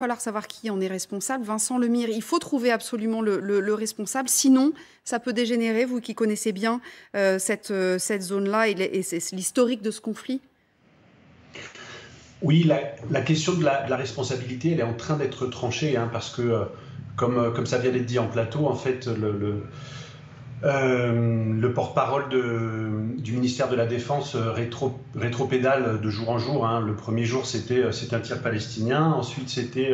Il va falloir savoir qui en est responsable. Vincent Lemire, il faut trouver absolument le responsable, sinon ça peut dégénérer, vous qui connaissez bien cette zone-là et c'est l'historique de ce conflit. Oui, la question de la responsabilité, elle est en train d'être tranchée, hein, parce que, comme ça vient d'être dit en plateau, en fait, le porte-parole du ministère de la Défense rétropédale de jour en jour, hein. Le premier jour, c'était un tir palestinien. Ensuite, c'était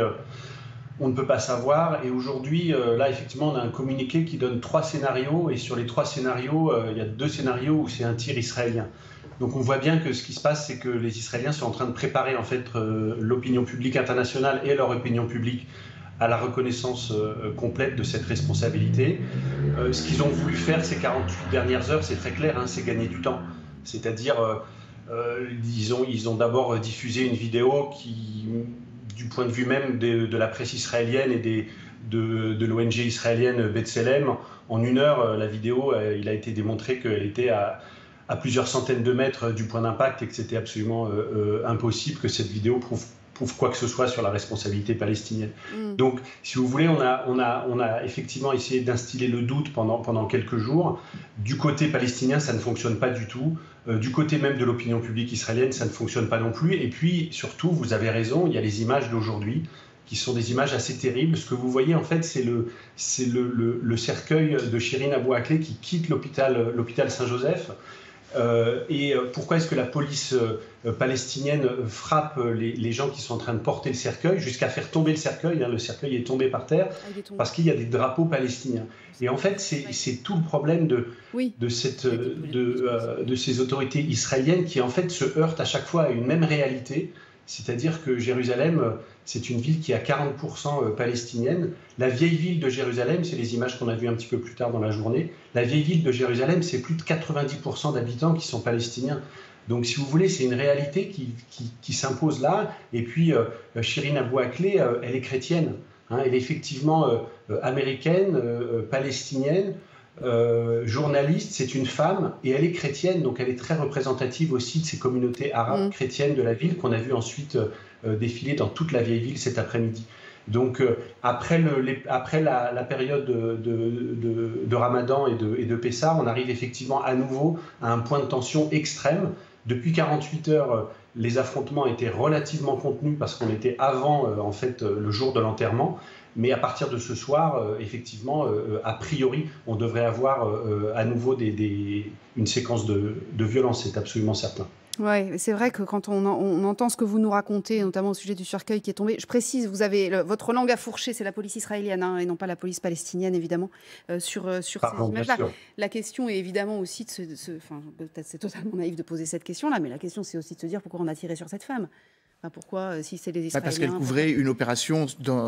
on ne peut pas savoir. Et aujourd'hui, là, effectivement, on a un communiqué qui donne 3 scénarios. Et sur les 3 scénarios, il y a 2 scénarios où c'est un tir israélien. Donc on voit bien que ce qui se passe, c'est que les Israéliens sont en train de préparer en fait l'opinion publique internationale et leur opinion publique à la reconnaissance complète de cette responsabilité. Ce qu'ils ont voulu faire ces 48 dernières heures, c'est très clair, hein, c'est gagner du temps. C'est-à-dire, ils ont d'abord diffusé une vidéo qui, du point de vue même de la presse israélienne et de l'ONG israélienne B'Tselem, en 1 heure, la vidéo, il a été démontré qu'elle était à plusieurs centaines de mètres du point d'impact et que c'était absolument impossible que cette vidéo prouve quoi que ce soit sur la responsabilité palestinienne. Donc, si vous voulez, on a effectivement essayé d'instiller le doute pendant quelques jours. Du côté palestinien, ça ne fonctionne pas du tout. Du côté même de l'opinion publique israélienne, ça ne fonctionne pas non plus. Et puis, surtout, vous avez raison, il y a les images d'aujourd'hui qui sont des images assez terribles. Ce que vous voyez, en fait, c'est le cercueil de Shirin Abu Akleh qui quitte l'hôpital Saint-Joseph. Et pourquoi est-ce que la police palestinienne frappe les gens qui sont en train de porter le cercueil jusqu'à faire tomber le cercueil, hein, le cercueil est tombé par terre parce qu'il y a des drapeaux palestiniens. Et en fait, c'est tout le problème de ces autorités israéliennes qui en fait se heurtent à chaque fois à une même réalité. C'est-à-dire que Jérusalem, c'est une ville qui est à 40% palestinienne. La vieille ville de Jérusalem, c'est les images qu'on a vues un petit peu plus tard dans la journée, la vieille ville de Jérusalem, c'est plus de 90% d'habitants qui sont palestiniens. Donc, si vous voulez, c'est une réalité qui s'impose là. Et puis, Shirin Abu Akleh, elle est chrétienne, hein, elle est effectivement américaine, palestinienne, journaliste, c'est une femme et elle est chrétienne, donc elle est très représentative aussi de ces communautés arabes chrétiennes de la ville qu'on a vu ensuite défiler dans toute la vieille ville cet après-midi. Donc après la période de Ramadan et de Pessah, on arrive effectivement à nouveau à un point de tension extrême. Depuis 48 heures, les affrontements étaient relativement contenus parce qu'on était avant en fait le jour de l'enterrement. Mais à partir de ce soir, effectivement, a priori, on devrait avoir à nouveau une séquence de violence, c'est absolument certain. Oui, c'est vrai que quand on entend ce que vous nous racontez, notamment au sujet du cercueil qui est tombé, je précise, vous avez votre langue à fourcher, c'est la police israélienne, hein, et non pas la police palestinienne, évidemment, sur ces images-là. La question est évidemment aussi enfin, peut-être c'est totalement naïf de poser cette question-là, mais la question c'est aussi de se dire pourquoi on a tiré sur cette femme. Enfin, pourquoi, si c'est les Israéliens... Parce qu'elle couvrait une opération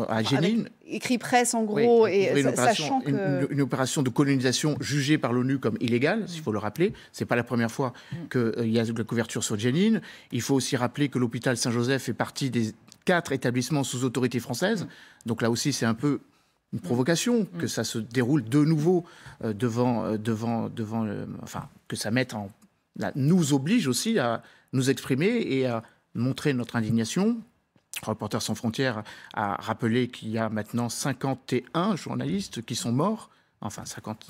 à Jénine. Écrit presse, en gros, oui, et sachant que... Une opération de colonisation jugée par l'ONU comme illégale, il faut le rappeler. Ce n'est pas la première fois qu'il y a de la couverture sur Jénine. Il faut aussi rappeler que l'hôpital Saint-Joseph fait partie des 4 établissements sous autorité française. Donc là aussi, c'est un peu une provocation que ça se déroule de nouveau enfin, que ça mette en... Là, nous oblige aussi à nous exprimer et à montrer notre indignation. Reporters sans frontières a rappelé qu'il y a maintenant 51 journalistes qui sont morts. Enfin, 50.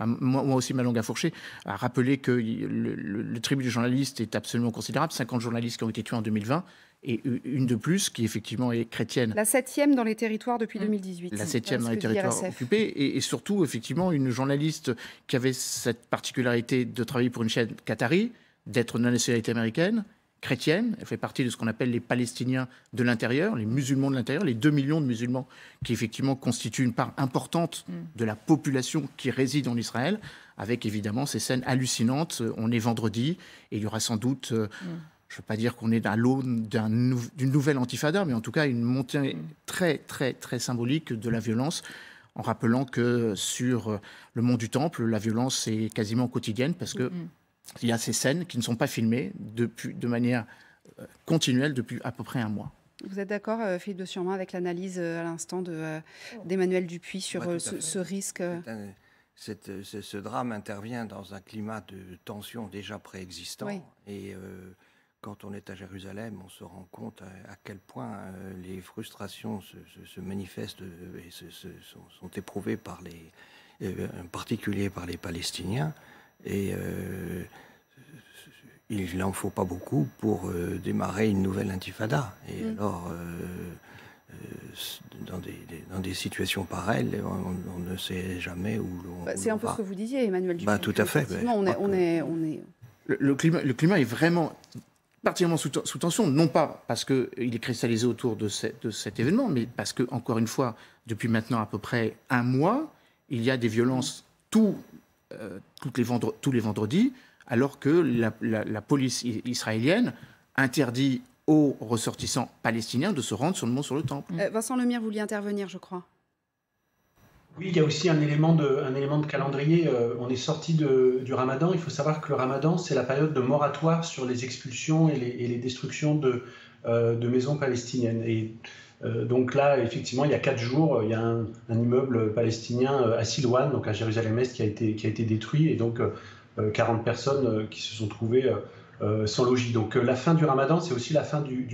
Moi aussi, ma langue à fourcher, a rappelé que le tribut des journalistes est absolument considérable. 50 journalistes qui ont été tués en 2020 et une de plus qui, effectivement, est chrétienne. La 7e dans les territoires depuis 2018. La 7e dans les territoires occupés. Et surtout, effectivement, une journaliste qui avait cette particularité de travailler pour une chaîne qatari, d'être de nationalité américaine, chrétienne. Elle fait partie de ce qu'on appelle les Palestiniens de l'intérieur, les musulmans de l'intérieur, les 2 millions de musulmans qui effectivement constituent une part importante de la population qui réside en Israël, avec évidemment ces scènes hallucinantes. On est vendredi et il y aura sans doute, je ne veux pas dire qu'on est à l'aune d'une nouvelle intifada, mais en tout cas une montée très, très, très symbolique de la violence, en rappelant que sur le mont du Temple, la violence est quasiment quotidienne parce que il y a ces scènes qui ne sont pas filmées de manière continuelle depuis à peu près 1 mois. Vous êtes d'accord, Philippe de Surmain, avec l'analyse à l'instant d'Emmanuel Dupuis sur ce risque Ce drame intervient dans un climat de tension déjà préexistant. Oui. Et quand on est à Jérusalem, on se rend compte à quel point les frustrations se manifestent et sont éprouvées par en particulier par les Palestiniens. Et il n'en faut pas beaucoup pour démarrer une nouvelle intifada. Et alors, dans des situations pareilles, on ne sait jamais où l'on c'est un peu ce que vous disiez, Emmanuel Dupuy. Tout à fait. Effectivement, on est... Le climat est vraiment particulièrement sous tension, non pas parce qu'il est cristallisé autour de cet événement, mais parce que, encore une fois, depuis maintenant à peu près un mois, il y a des violences tous les vendredis, alors que la police israélienne interdit aux ressortissants palestiniens de se rendre sur le temple. Vincent Lemire, vous vouliez intervenir, je crois. Oui, il y a aussi un élément de calendrier. On est sorti du Ramadan. Il faut savoir que le Ramadan, c'est la période de moratoire sur les expulsions et les destructions de maisons palestiniennes. Et donc là, effectivement, il y a 4 jours, il y a un immeuble palestinien à Silouane, donc à Jérusalem-Est, qui a été détruit, et donc 40 personnes qui se sont trouvées sans logis. Donc la fin du Ramadan, c'est aussi la fin du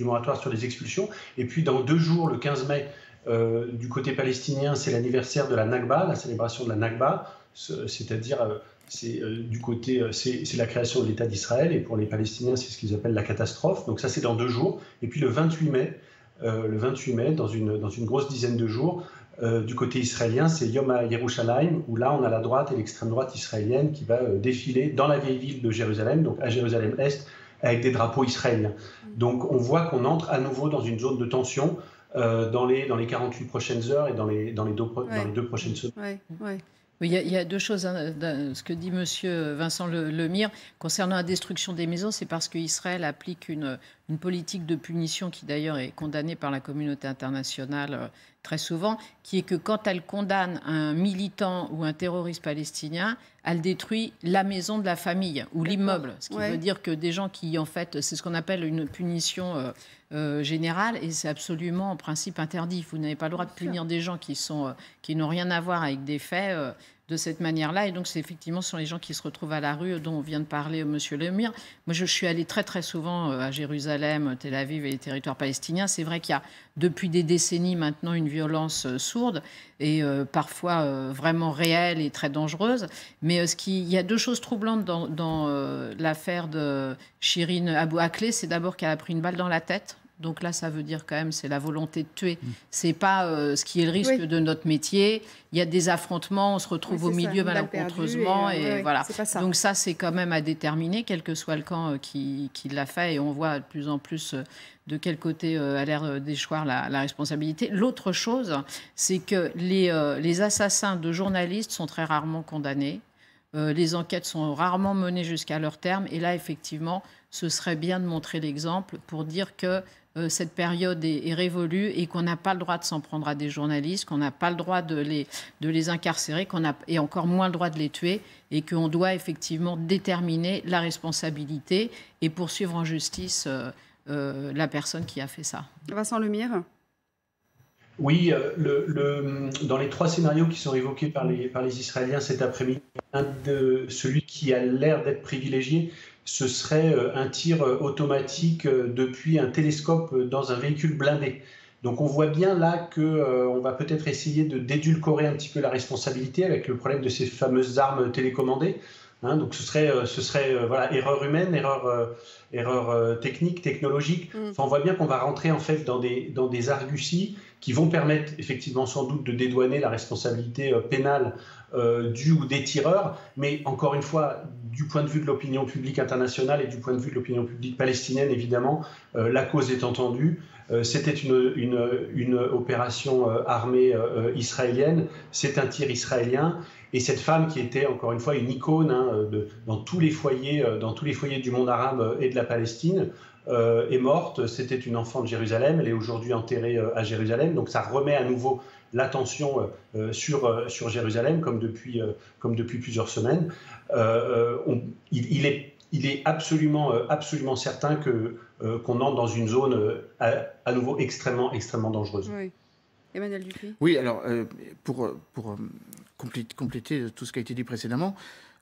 moratoire sur les expulsions. Et puis dans 2 jours, le 15 mai, du côté palestinien, c'est l'anniversaire de la Nakba, la célébration de la Nakba, c'est-à-dire c'est la création de l'État d'Israël, et pour les Palestiniens, c'est ce qu'ils appellent la catastrophe. Donc ça, c'est dans 2 jours. Et puis le 28 mai, dans une grosse dizaine de jours, du côté israélien, c'est Yom HaYerushalayim, où là, on a la droite et l'extrême droite israélienne qui va défiler dans la vieille ville de Jérusalem, donc à Jérusalem-Est, avec des drapeaux israéliens. Donc on voit qu'on entre à nouveau dans une zone de tension dans les 48 prochaines heures et dans les 2 prochaines semaines. Oui, il y a 2 choses. Ce que dit monsieur Vincent Lemire concernant la destruction des maisons, c'est parce qu'Israël applique une politique de punition qui d'ailleurs est condamnée par la communauté internationale très souvent, qui est que quand elle condamne un militant ou un terroriste palestinien, elle détruit la maison de la famille ou l'immeuble. Ce qui veut dire que des gens qui, en fait, c'est ce qu'on appelle une punition générale, et c'est absolument en principe interdit. Vous n'avez pas le droit de punir des gens qui n'ont rien à voir avec des faits de cette manière-là. Et donc, c'est effectivement sur les gens qui se retrouvent à la rue dont on vient de parler, monsieur Lemire. Moi, je suis allée très, très souvent à Jérusalem, Tel Aviv et les territoires palestiniens. C'est vrai qu'il y a depuis des décennies maintenant une violence sourde et parfois vraiment réelle et très dangereuse. Mais il y a 2 choses troublantes dans l'affaire de Shirin Abu Akleh. C'est d'abord qu'elle a pris une balle dans la tête. Donc là, ça veut dire quand même, c'est la volonté de tuer. C'est pas ce qui est le risque de notre métier. Il y a des affrontements, on se retrouve au milieu malencontreusement. Et voilà. Donc ça, c'est quand même à déterminer, quel que soit le camp qui l'a fait. Et on voit de plus en plus de quel côté a l'air d'échoir la responsabilité. L'autre chose, c'est que les assassins de journalistes sont très rarement condamnés. Les enquêtes sont rarement menées jusqu'à leur terme. Et là, effectivement, ce serait bien de montrer l'exemple pour dire que cette période est révolue et qu'on n'a pas le droit de s'en prendre à des journalistes, qu'on n'a pas le droit de les incarcérer, et encore moins le droit de les tuer, et qu'on doit effectivement déterminer la responsabilité et poursuivre en justice la personne qui a fait ça. Vincent Lemire. Oui, dans les 3 scénarios qui sont évoqués par les Israéliens cet après-midi, celui qui a l'air d'être privilégié, ce serait un tir automatique depuis un télescope dans un véhicule blindé. Donc on voit bien là qu'on va peut-être essayer de d'édulcorer un petit peu la responsabilité avec le problème de ces fameuses armes télécommandées. Donc ce serait voilà, erreur humaine, erreur technique, technologique. Enfin, on voit bien qu'on va rentrer en fait dans des arguties qui vont permettre effectivement sans doute de dédouaner la responsabilité pénale du ou des tireurs. Mais encore une fois, du point de vue de l'opinion publique internationale et du point de vue de l'opinion publique palestinienne, évidemment, la cause est entendue. C'était une opération armée israélienne, c'est un tir israélien. Et cette femme qui était encore une fois une icône dans tous les foyers du monde arabe et de la Palestine est morte. C'était une enfant de Jérusalem. Elle est aujourd'hui enterrée à Jérusalem. Donc ça remet à nouveau l'attention sur Jérusalem comme depuis plusieurs semaines. Il est absolument certain qu'on entre dans une zone à nouveau extrêmement dangereuse. Oui. Emmanuel Dupuy. Oui, alors pour compléter tout ce qui a été dit précédemment,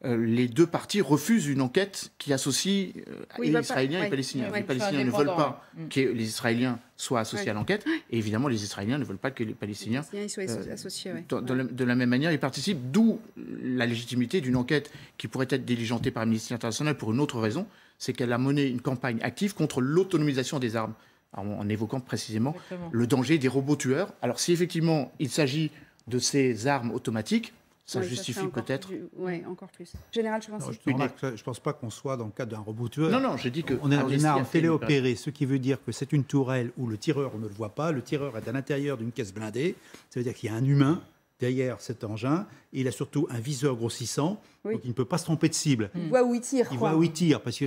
les deux parties refusent une enquête qui associe Israéliens et Palestiniens. Les Palestiniens ne veulent pas que les Israéliens soient associés à l'enquête, et évidemment les Israéliens ne veulent pas que les Palestiniens soient associés. De la même manière, ils participent, d'où la légitimité d'une enquête qui pourrait être diligentée par Amnesty International pour une autre raison, c'est qu'elle a mené une campagne active contre l'autonomisation des armes, en évoquant précisément le danger des robots tueurs. Alors si effectivement il s'agit de ces armes automatiques, ça justifie peut-être. Oui, encore plus. Général, je ne pense pas qu'on soit dans le cadre d'un robot tueur. Non, j'ai dit que. On est dans une arme téléopérée, ce qui veut dire que c'est une tourelle où le tireur, on ne le voit pas. Le tireur est à l'intérieur d'une caisse blindée. Ça veut dire qu'il y a un humain derrière cet engin. Et il a surtout un viseur grossissant, donc il ne peut pas se tromper de cible. Il voit où il tire. Il voit où il tire, parce que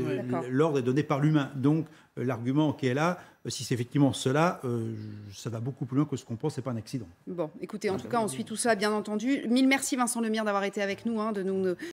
l'ordre est donné par l'humain. Donc l'argument qui est là, si c'est effectivement cela, ça va beaucoup plus loin que ce qu'on pense, c'est pas un accident. Bon, écoutez, en tout cas, on suit tout ça, bien entendu. Mille merci Vincent Lemire d'avoir été avec nous, de nous